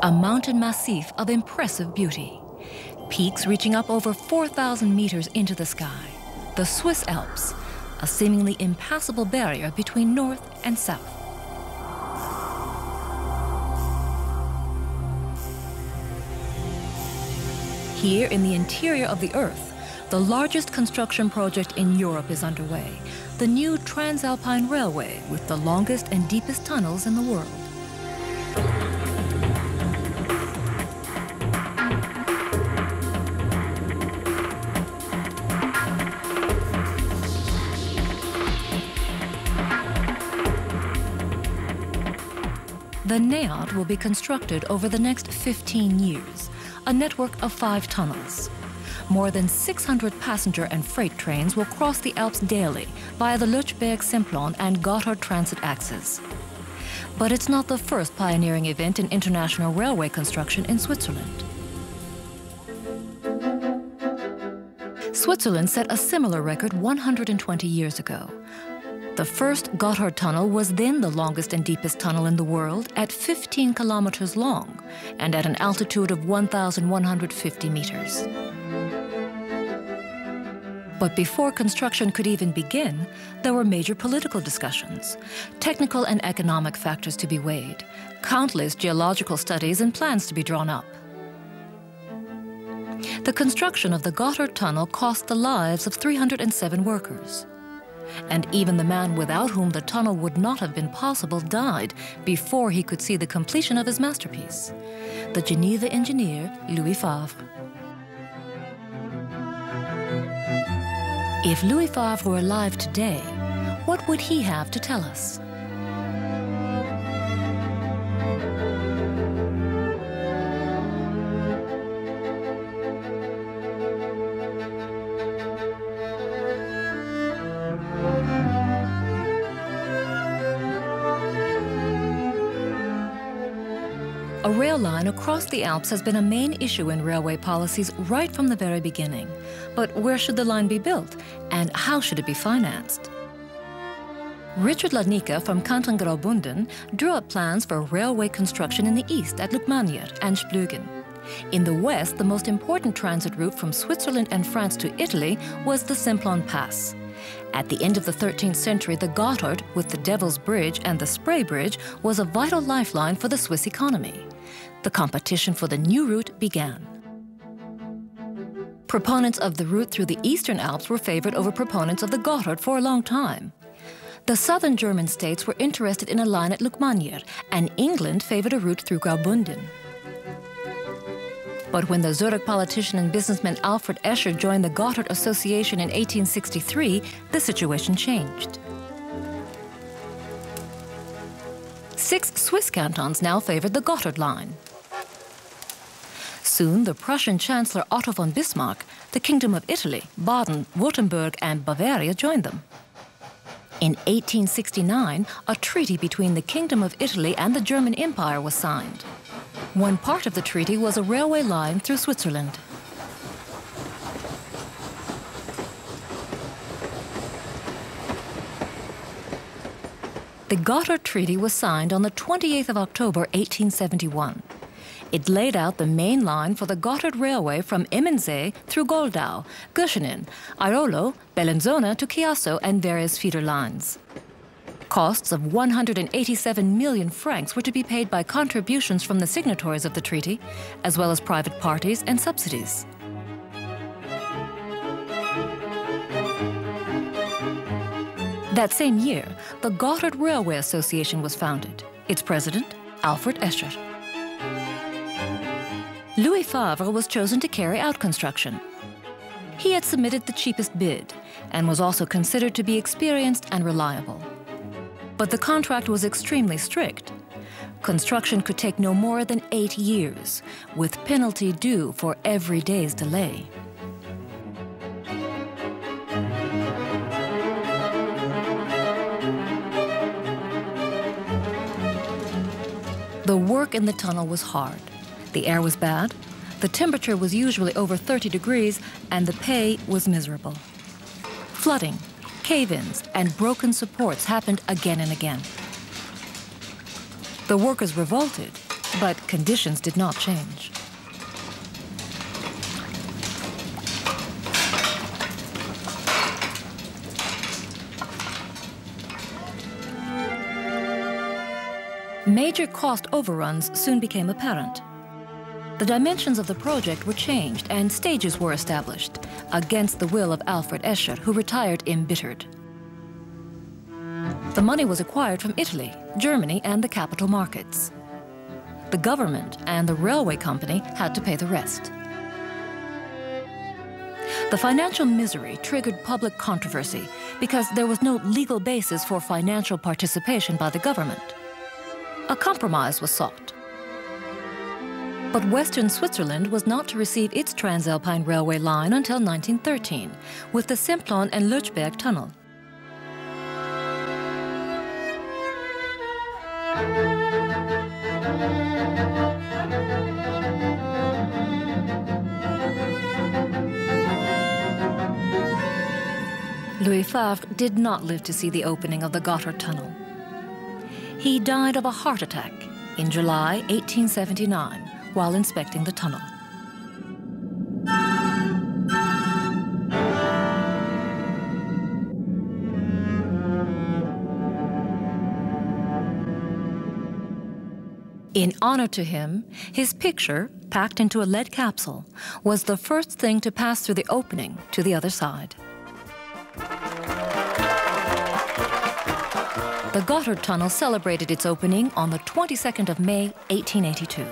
a mountain massif of impressive beauty. Peaks reaching up over 4,000 meters into the sky. The Swiss Alps, a seemingly impassable barrier between north and south. Here in the interior of the Earth, the largest construction project in Europe is underway, the new Transalpine Railway with the longest and deepest tunnels in the world. The NEAT will be constructed over the next 15 years, a network of 5 tunnels. More than 600 passenger and freight trains will cross the Alps daily via the Lötschberg-Simplon and Gotthard transit axes. But it's not the first pioneering event in international railway construction in Switzerland. Switzerland set a similar record 120 years ago. The first Gotthard tunnel was then the longest and deepest tunnel in the world at 15 kilometers long and at an altitude of 1,150 meters. But before construction could even begin, there were major political discussions, technical and economic factors to be weighed, countless geological studies and plans to be drawn up. The construction of the Gotthard tunnel cost the lives of 307 workers. And even the man without whom the tunnel would not have been possible died before he could see the completion of his masterpiece, the Geneva engineer Louis Favre. If Louis Favre were alive today, what would he have to tell us? A rail line across the Alps has been a main issue in railway policies right from the very beginning. But where should the line be built, and how should it be financed? Richard Ladnicka from Canton Graubünden drew up plans for railway construction in the east at Lukmanier and Splügen. In the west, the most important transit route from Switzerland and France to Italy was the Simplon Pass. At the end of the 13th century, the Gotthard, with the Devil's Bridge and the Spray Bridge, was a vital lifeline for the Swiss economy. The competition for the new route began. Proponents of the route through the Eastern Alps were favored over proponents of the Gotthard for a long time. The southern German states were interested in a line at Lukmanier, and England favored a route through Graubünden. But when the Zurich politician and businessman Alfred Escher joined the Gotthard Association in 1863, the situation changed. 6 Swiss cantons now favored the Gotthard line. Soon, the Prussian Chancellor Otto von Bismarck, the Kingdom of Italy, Baden, Württemberg, and Bavaria joined them. In 1869, a treaty between the Kingdom of Italy and the German Empire was signed. One part of the treaty was a railway line through Switzerland. The Gotthard Treaty was signed on the 28th of October, 1871. It laid out the main line for the Gotthard Railway from Immensee through Goldau, Göschenen, Airolo, Bellinzona to Chiasso, and various feeder lines. Costs of 187 million francs were to be paid by contributions from the signatories of the treaty, as well as private parties and subsidies. That same year, the Gotthard Railway Association was founded. Its president, Alfred Escher. Louis Favre was chosen to carry out construction. He had submitted the cheapest bid and was also considered to be experienced and reliable. But the contract was extremely strict. Construction could take no more than 8 years, with penalty due for every day's delay. The work in the tunnel was hard. The air was bad, the temperature was usually over 30 degrees, and the pay was miserable. Flooding, cave-ins, and broken supports happened again and again. The workers revolted, But conditions did not change. Major cost overruns soon became apparent. The dimensions of the project were changed and stages were established, against the will of Alfred Escher, who retired embittered. The money was acquired from Italy, Germany, and the capital markets. The government and the railway company had to pay the rest. The financial misery triggered public controversy because there was no legal basis for financial participation by the government. A compromise was sought. But Western Switzerland was not to receive its Transalpine railway line until 1913, with the Simplon and Lötschberg tunnel. Louis Favre did not live to see the opening of the Gotthard Tunnel. He died of a heart attack in July 1879 while inspecting the tunnel. In honor to him, his picture, packed into a lead capsule, was the first thing to pass through the opening to the other side. The Gotthard Tunnel celebrated its opening on the 22nd of May, 1882.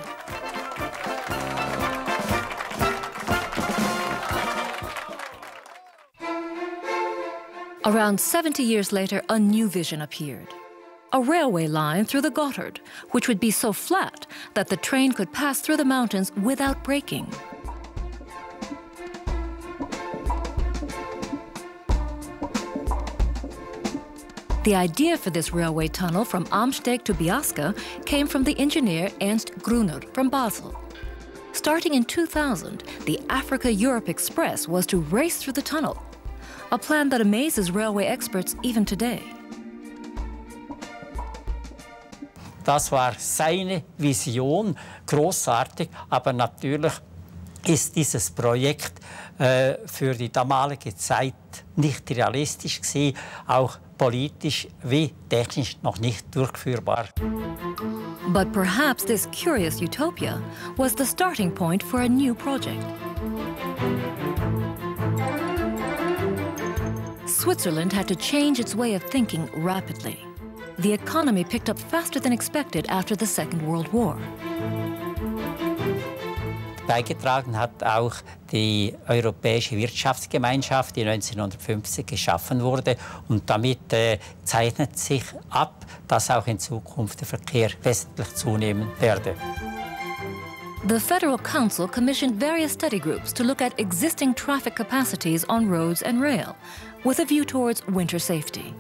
Around 70 years later, a new vision appeared. A railway line through the Gotthard, which would be so flat that the train could pass through the mountains without braking. The idea for this railway tunnel from Amsteg to Biasca came from the engineer Ernst Gruner from Basel. Starting in 2000, the Africa-Europe Express was to race through the tunnel, a plan that amazes railway experts even today. Das war seine Vision, großartig, aber natürlich ist dieses Projekt für die damalige Zeit nicht realistisch gewesen, auch politisch wie technisch noch nicht durchführbar. But perhaps this curious utopia was the starting point for a new project. Switzerland had to change its way of thinking rapidly. The economy picked up faster than expected after the Second World War. Beigetragen hat auch die Europäische Wirtschaftsgemeinschaft, die 1950 geschaffen wurde. Und damit zeichnet sich ab, dass auch in Zukunft der Verkehr wesentlich zunehmen werde. The Federal Council commissioned various study groups to look at existing traffic capacities on roads and rail, with a view towards winter safety.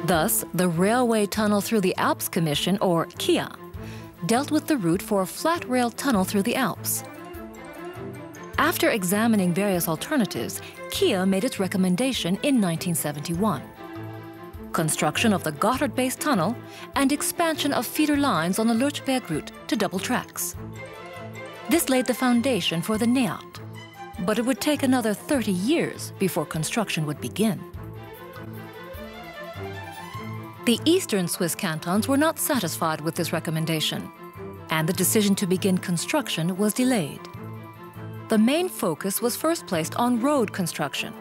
Thus, the Railway Tunnel Through the Alps Commission, or KIA, dealt with the route for a flat rail tunnel through the Alps. After examining various alternatives, KIA made its recommendation in 1971. Construction of the Gotthard-based tunnel and expansion of feeder lines on the Lötschberg route to double tracks. This laid the foundation for the NEAT, but it would take another 30 years before construction would begin. The eastern Swiss cantons were not satisfied with this recommendation, and the decision to begin construction was delayed. The main focus was first placed on road construction.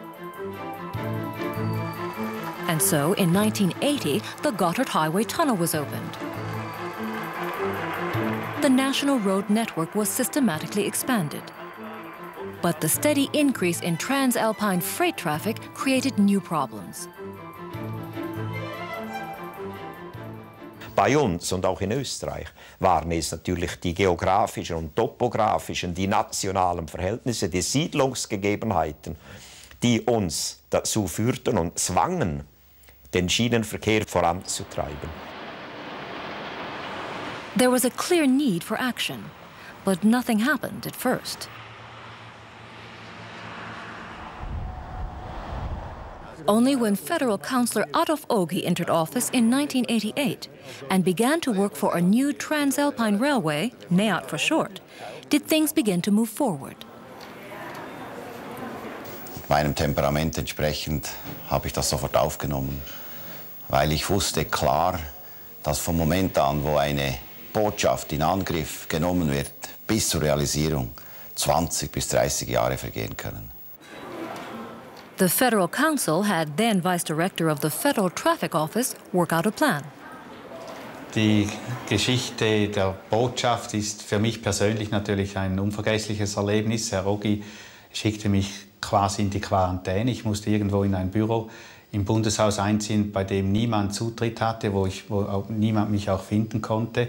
And so, in 1980, the Gotthard Highway Tunnel was opened. The national road network was systematically expanded. But the steady increase in transalpine freight traffic created new problems. Bei uns und auch in Österreich waren es natürlich die geografischen und topografischen, die nationalen Verhältnisse, die Siedlungsgegebenheiten, die uns dazu führten und zwangen, den Schienenverkehr voranzutreiben. There was a clear need for action, but nothing happened at first. only when Federal Councillor Adolf Ogi entered office in 1988 and began to work for a new Transalpine Railway, NEAT for short, did things begin to move forward. Meinem Temperament entsprechend habe ich das sofort aufgenommen, weil ich wusste klar, dass vom Moment an, wo eine Botschaft in Angriff genommen wird, bis zur Realisierung 20 bis 30 Jahre vergehen können. The Federal Council had then Vice Director of the Federal Traffic Office work out a plan. Die Geschichte der Botschaft ist für mich persönlich natürlich ein unvergessliches Erlebnis. Herr Ogi schickte mich quasi in die Quarantäne. Ich musste irgendwo in ein Büro im Bundeshaus einziehen, bei dem niemand Zutritt hatte, wo auch niemand mich auch finden konnte.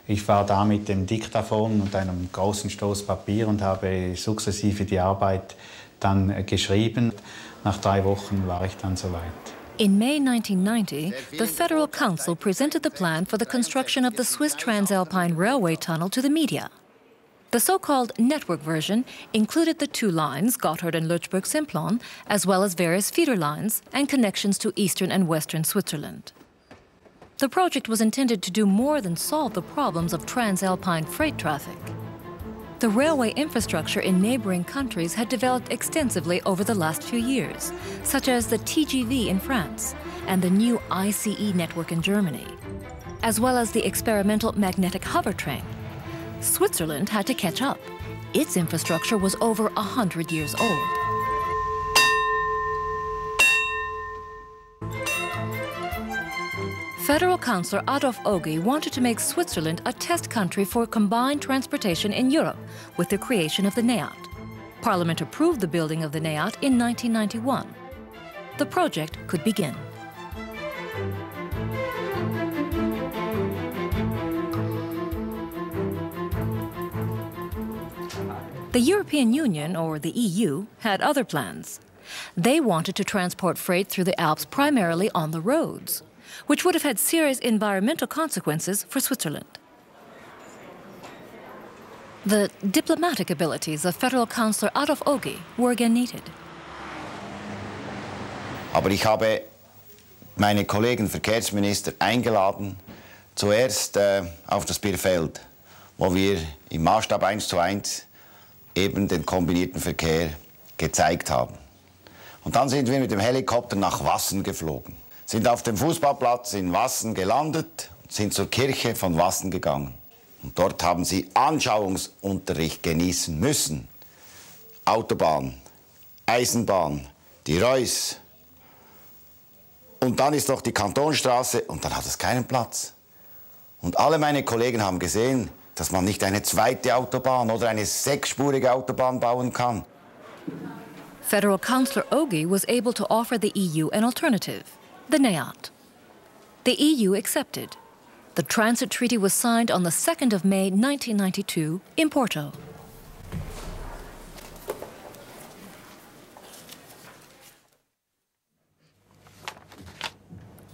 Ich war da mit dem Diktaphon und einem großen Stoß Papier und habe sukzessive die Arbeit dann geschrieben. Nach 3 Wochen war ich dann soweit. In May 1990, the Federal Council presented the plan for the construction of the Swiss Transalpine Railway tunnel to the media. The so-called network version included the 2 lines, Gotthard and Lötschberg-Simplon, as well as various feeder lines and connections to eastern and western Switzerland. The project was intended to do more than solve the problems of transalpine freight traffic. The railway infrastructure in neighboring countries had developed extensively over the last few years, such as the TGV in France and the new ICE network in Germany, as well as the experimental magnetic hover train. Switzerland had to catch up. Its infrastructure was over 100 years old. Federal Councillor Adolf Ogi wanted to make Switzerland a test country for combined transportation in Europe with the creation of the NEAT. Parliament approved the building of the NEAT in 1991. The project could begin. The European Union, or the EU, had other plans. They wanted to transport freight through the Alps primarily on the roads, which would have had serious environmental consequences for Switzerland. The diplomatic abilities of Federal Councillor Adolf Ogi were again needed. Aber ich habe meine Kollegen Verkehrsminister eingeladen, zuerst auf das Bierfeld, wo wir im Maßstab 1:1 eben den kombinierten Verkehr gezeigt haben. Und dann sind wir mit dem Helikopter nach Wassen geflogen, sind auf dem Fußballplatz in Wassen gelandet, sind zur Kirche von Wassen gegangen. Und dort haben sie Anschauungsunterricht genießen müssen. Autobahn, Eisenbahn, die Reuss. Und dann ist doch die Kantonstraße und dann hat es keinen Platz. Und alle meine Kollegen haben gesehen, dass man nicht eine zweite Autobahn oder eine 6-spurige Autobahn bauen kann. Federal Councillor Ogi was able to offer the EU an alternative, the NEAT. The EU accepted. The Transit Treaty was signed on the 2nd of May 1992 in Porto.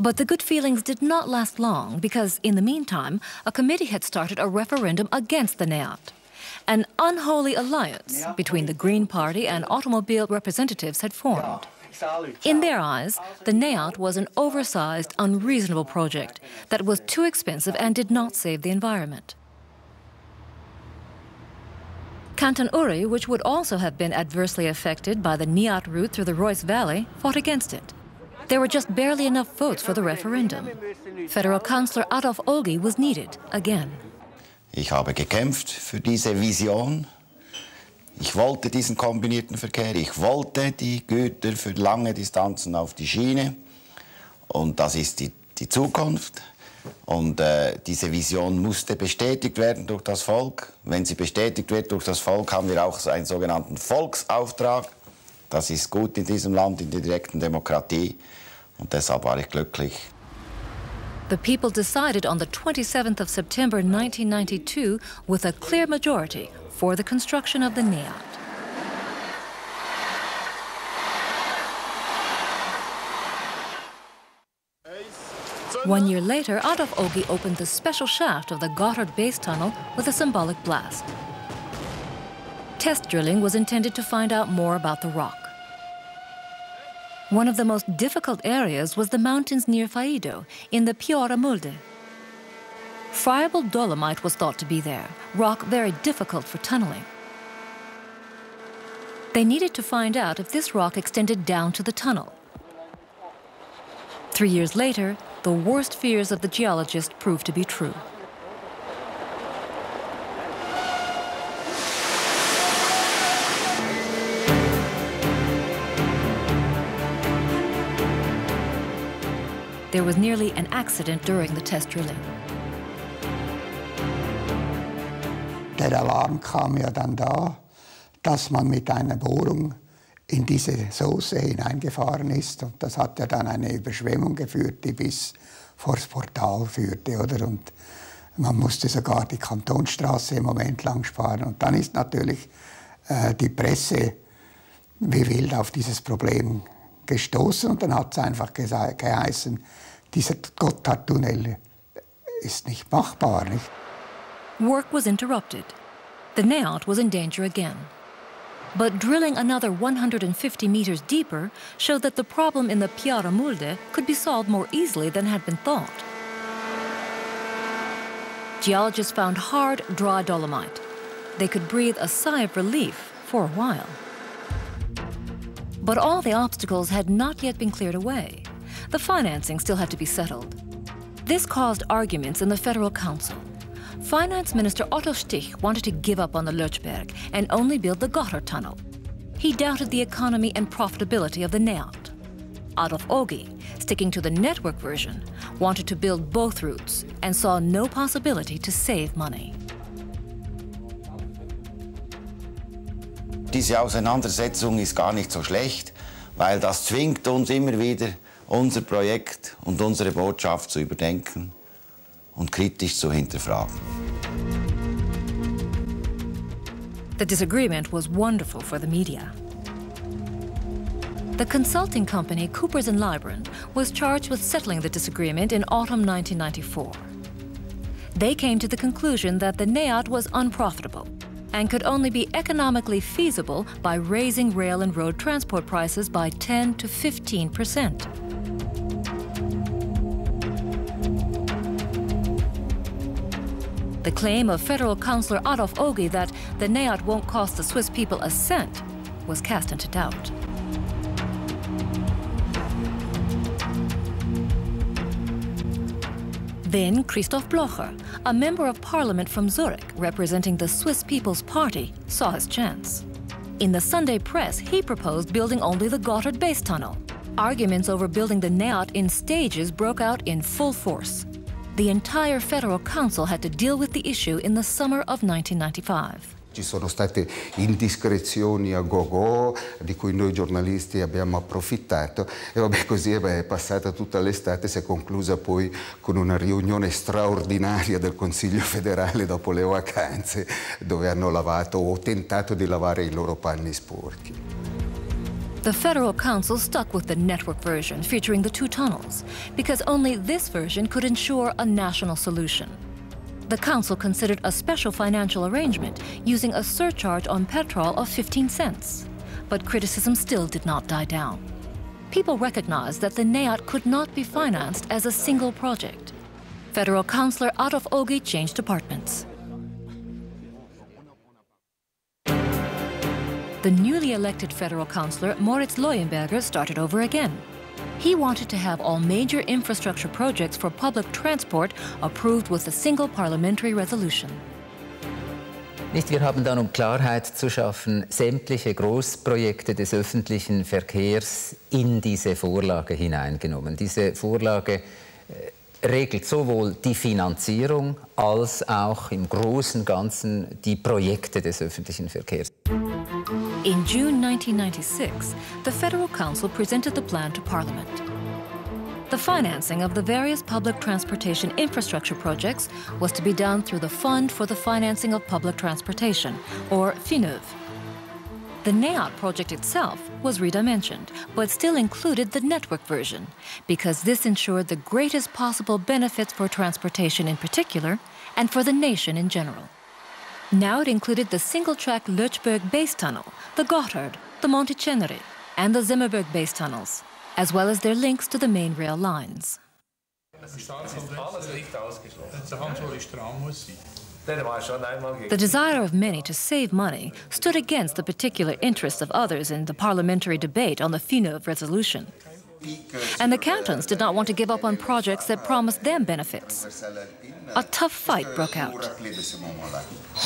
But the good feelings did not last long because, in the meantime, a committee had started a referendum against the NEAT. An unholy alliance between the Green Party and automobile representatives had formed. In their eyes, the NEAT was an oversized, unreasonable project that was too expensive and did not save the environment. Canton Uri, which would also have been adversely affected by the NEAT route through the Reuss Valley, fought against it. There were just barely enough votes for the referendum. Federal Councillor Adolf Ogi was needed again. Ich habe gekämpft für diese Vision. Ich wollte diesen kombinierten Verkehr. Ich wollte die Güter für lange Distanzen auf die Schiene. Und das ist die Zukunft. Und diese Vision musste bestätigt werden durch das Volk. Wenn sie bestätigt wird durch das Volk, haben wir auch einen sogenannten Volksauftrag. Das ist gut in diesem Land, in der direkten Demokratie. Und deshalb war ich glücklich. The people decided on the 27th of September 1992 with a clear majority for the construction of the NEAT. One year later, Adolf Ogi opened the special shaft of the Gotthard base tunnel with a symbolic blast. Test drilling was intended to find out more about the rock. One of the most difficult areas was the mountains near Faido, in the Piora Mulde. Friable dolomite was thought to be there, rock very difficult for tunneling. They needed to find out if this rock extended down to the tunnel. 3 years later, the worst fears of the geologist proved to be true. There was nearly an accident during the test drilling. Der Alarm kam ja dann da, dass man mit einer Bohrung in diese Soße hineingefahren ist. Und das hat ja dann eine Überschwemmung geführt, die bis vors Portal führte. Oder? Und man musste sogar die Kantonsstraße im Moment lang sparen. Und dann ist natürlich die Presse wie wild auf dieses Problem gestoßen. Und dann hat es einfach geheißen, dieser Gotthardtunnel ist nicht machbar. Nicht? Work was interrupted. The NEAT was in danger again. But drilling another 150 meters deeper showed that the problem in the Piara Mulde could be solved more easily than had been thought. Geologists found hard, dry dolomite. They could breathe a sigh of relief for a while. But all the obstacles had not yet been cleared away. The financing still had to be settled. This caused arguments in the Federal Council. Finance Minister Otto Stich wanted to give up on the Lötschberg and only build the Gotthard Tunnel. He doubted the economy and profitability of the NEAT. Adolf Ogi, sticking to the network version, wanted to build both routes and saw no possibility to save money. Diese Auseinandersetzung ist gar nicht so schlecht, weil das zwingt uns immer wieder, unser Projekt und unsere Botschaft zu überdenken und kritisch zu hinterfragen. The disagreement was wonderful for the media. The consulting company Coopers & Lybrand was charged with settling the disagreement in autumn 1994. They came to the conclusion that the NEAT was unprofitable and could only be economically feasible by raising rail and road transport prices by 10 to 15%. The claim of Federal Councillor Adolf Ogi that the NEAT won't cost the Swiss people a cent was cast into doubt. Then Christoph Blocher, a member of parliament from Zurich representing the Swiss People's Party, saw his chance. In the Sunday press, he proposed building only the Gotthard base tunnel. Arguments over building the NEAT in stages broke out in full force. The entire Federal Council had to deal with the issue in the summer of 1995. Ci sono state indiscrezioni a go-go di cui noi giornalisti abbiamo approfittato e vabbè, così è passata tutta l'estate, si è conclusa poi con una riunione straordinaria del Consiglio federale dopo le vacanze dove hanno lavato o tentato di lavare i loro panni sporchi. The Federal Council stuck with the network version featuring the two tunnels because only this version could ensure a national solution. The Council considered a special financial arrangement using a surcharge on petrol of 15 cents. But criticism still did not die down. People recognized that the NEAT could not be financed as a single project. Federal Councillor Adolf Ogi changed departments. The newly elected Federal Councillor Moritz Leuenberger started over again. He wanted to have all major infrastructure projects for public transport approved with a single parliamentary resolution. Wir haben dann, um Klarheit zu schaffen, sämtliche Großprojekte des öffentlichen Verkehrs in diese Vorlage hineingenommen. Diese Vorlage regelt sowohl die Finanzierung als auch im Großen und Ganzen die Projekte des öffentlichen Verkehrs. In June 1996, the Federal Council presented the plan to Parliament. The financing of the various public transportation infrastructure projects was to be done through the Fund for the Financing of Public Transportation, or FINUV. The NEAT project itself was redimensioned, but still included the network version, because this ensured the greatest possible benefits for transportation in particular, and for the nation in general. Now it included the single-track Lötschberg base tunnel, the Gotthard, the Monte Cenere, and the Zimmerberg base tunnels. as well as their links to the main rail lines. The desire of many to save money stood against the particular interests of others in the parliamentary debate on the Finot resolution. And the cantons did not want to give up on projects that promised them benefits. A tough fight broke out.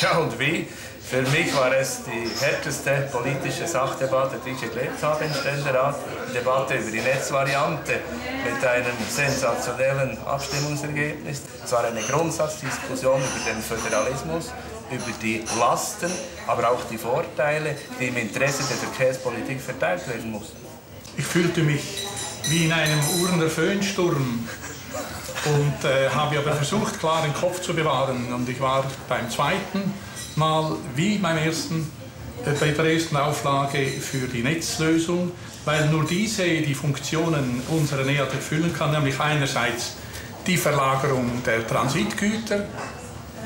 Ja, und wie? Für mich war es die härteste politische Sachdebatte, die ich erlebt habe im Ständerat. Die Debatte über die Netzvariante mit einem sensationellen Abstimmungsergebnis. Es war eine Grundsatzdiskussion über den Föderalismus, über die Lasten, aber auch die Vorteile, die im Interesse der Verkehrspolitik verteilt werden mussten. Ich fühlte mich wie in einem urender Föhnsturm und habe aber versucht, klar den Kopf zu bewahren. Und ich war beim zweiten Mal, wie beim ersten, bei der ersten Auflage für die Netzlösung, weil nur diese die Funktionen unserer NEAT erfüllen kann, nämlich einerseits die Verlagerung der Transitgüter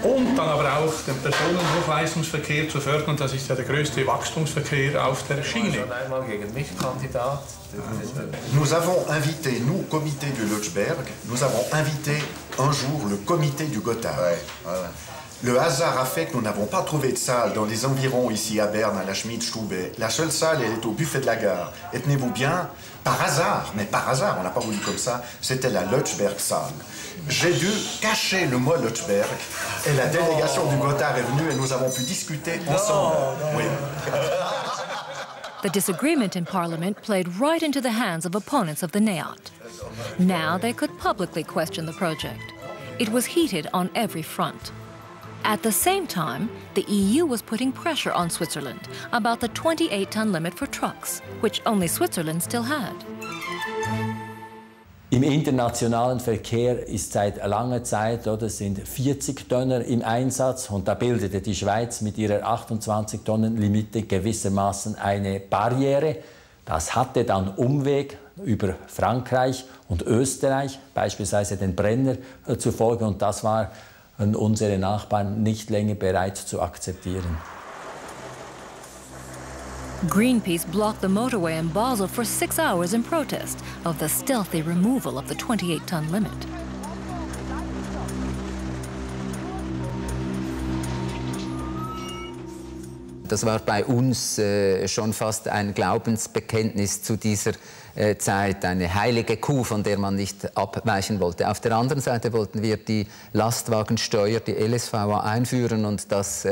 und dann aber auch den Personenhochleistungsverkehr zu fördern. Das ist ja der größte Wachstumsverkehr auf der Schiene. Nous avons invité, nous, comité du Lötschberg, nous avons invité un jour le comité du Gotthard. Ouais, ouais. Le hasard a fait que nous n'avons pas trouvé de salle dans les environs ici à Berne, à la Schmidstube. La seule salle, elle est au buffet de la gare. Et tenez-vous bien, par hasard, mais par hasard, on l'a pas voulu comme ça, c'était la Lötschberg-Salle. J'ai dû cacher le mot Lötschberg et la délégation du Gotthard est venue et nous avons pu discuter ensemble. Oui. The disagreement in Parliament played right into the hands of opponents of the NEAT. Now they could publicly question the project. It was heated on every front. At the same time, the EU was putting pressure on Switzerland about the 28-ton limit for trucks, which only Switzerland still had. Im internationalen Verkehr ist seit langer Zeit sind 40 Tonner im Einsatz und da bildete die Schweiz mit ihrer 28 Tonnen Limite gewissermaßen eine Barriere. Das hatte dann Umweg über Frankreich und Österreich, beispielsweise den Brenner, zur Folge und das war unsere Nachbarn nicht länger bereit zu akzeptieren. Greenpeace blocked the motorway in Basel for 6 hours in protest of the stealthy removal of the 28-ton limit. Das war bei uns schon fast ein Glaubensbekenntnis zu dieser Zeit, eine heilige Kuh, von der man nicht abweichen wollte. Auf der anderen Seite wollten wir die Lastwagensteuer, die LSVA, einführen und das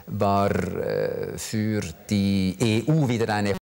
war für die EU wieder eine